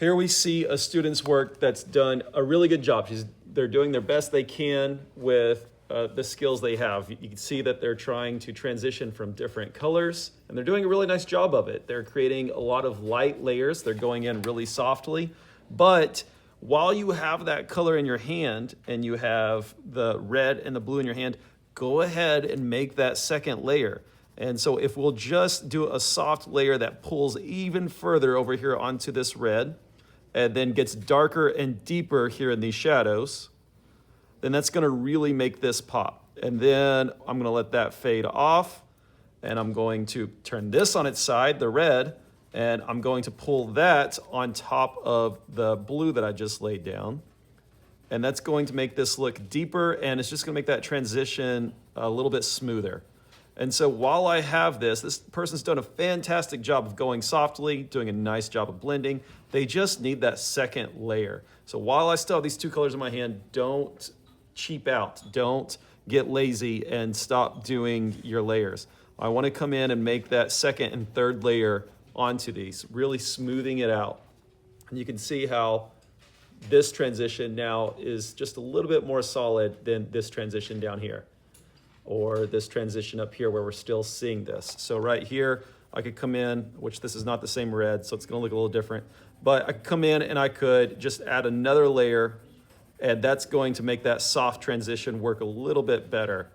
Here we see a student's work that's done a really good job. They're doing their best they can with the skills they have. You can see that they're trying to transition from different colors, and they're doing a really nice job of it. They're creating a lot of light layers. They're going in really softly, but while you have that color in your hand and you have the red and the blue in your hand, go ahead and make that second layer. And so if we'll just do a soft layer that pulls even further over here onto this red and then gets darker and deeper here in these shadows, then that's gonna really make this pop. And then I'm gonna let that fade off, and I'm going to turn this on its side, the red, and I'm going to pull that on top of the blue that I just laid down. And that's going to make this look deeper, and it's just gonna make that transition a little bit smoother. And so while I have this person's done a fantastic job of going softly, doing a nice job of blending. They just need that second layer. So while I still have these two colors in my hand, don't cheap out. Don't get lazy and stop doing your layers. I want to come in and make that second and third layer onto these, really smoothing it out. And you can see how this transition now is just a little bit more solid than this transition down here, or this transition up here where we're still seeing this. So right here, I could come in, which this is not the same red, so it's gonna look a little different, but I could come in and I could just add another layer, and that's going to make that soft transition work a little bit better.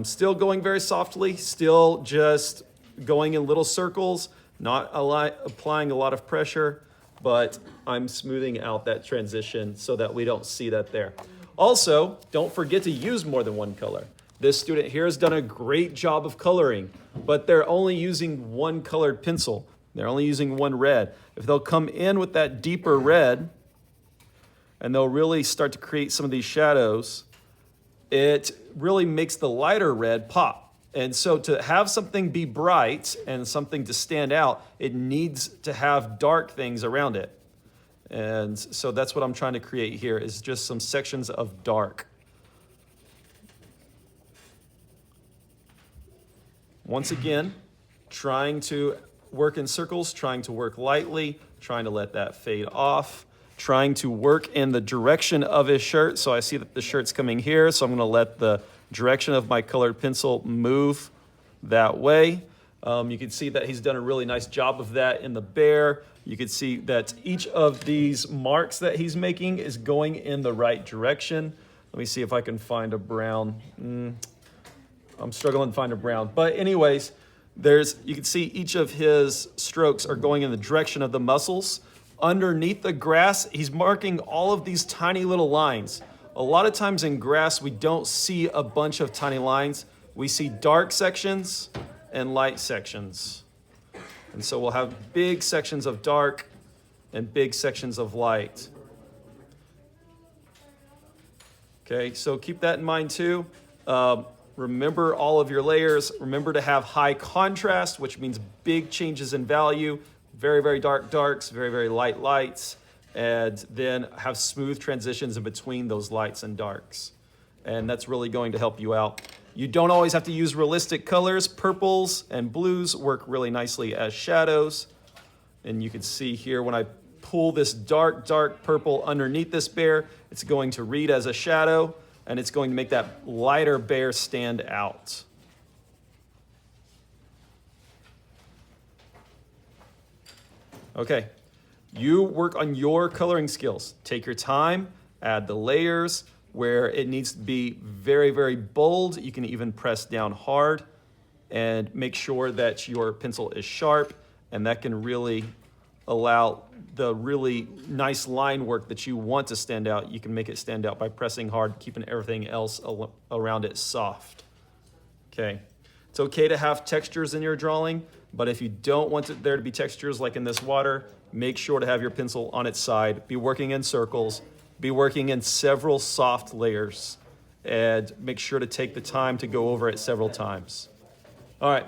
Still going very softly, still just going in little circles, not applying a lot of pressure, but I'm smoothing out that transition so that we don't see that there. Also, don't forget to use more than one color. This student here has done a great job of coloring, but they're only using one colored pencil. They're only using one red. If they'll come in with that deeper red, and they'll really start to create some of these shadows, it really makes the lighter red pop. And so to have something be bright and something to stand out, it needs to have dark things around it. And so that's what I'm trying to create here, is just some sections of dark. Once again, trying to work in circles, trying to work lightly, trying to let that fade off, trying to work in the direction of his shirt. So I see that the shirt's coming here, so I'm gonna let the direction of my colored pencil move that way. You can see that he's done a really nice job of that in the bear. You can see that each of these marks that he's making is going in the right direction. Let me see if I can find a brown. I'm struggling to find a brown. But anyways, you can see each of his strokes are going in the direction of the muscles. Underneath the grass, he's marking all of these tiny little lines. A lot of times in grass, we don't see a bunch of tiny lines. We see dark sections and light sections. And so we'll have big sections of dark and big sections of light. Okay, so keep that in mind too. Remember all of your layers. Remember to have high contrast, which means big changes in value, very, very dark darks, very, very light lights, and then have smooth transitions in between those lights and darks. And that's really going to help you out. You don't always have to use realistic colors. Purples and blues work really nicely as shadows. And you can see here when I pull this dark, dark purple underneath this bear, it's going to read as a shadow, and it's going to make that lighter bear stand out. Okay, you work on your coloring skills. Take your time, add the layers. Where it needs to be very, very bold, you can even press down hard and make sure that your pencil is sharp, and that can really allow the really nice line work that you want to stand out. You can make it stand out by pressing hard, keeping everything else around it soft. Okay, it's okay to have textures in your drawing, but if you don't want there to be textures like in this water, make sure to have your pencil on its side, be working in circles, be working in several soft layers, and make sure to take the time to go over it several times. All right.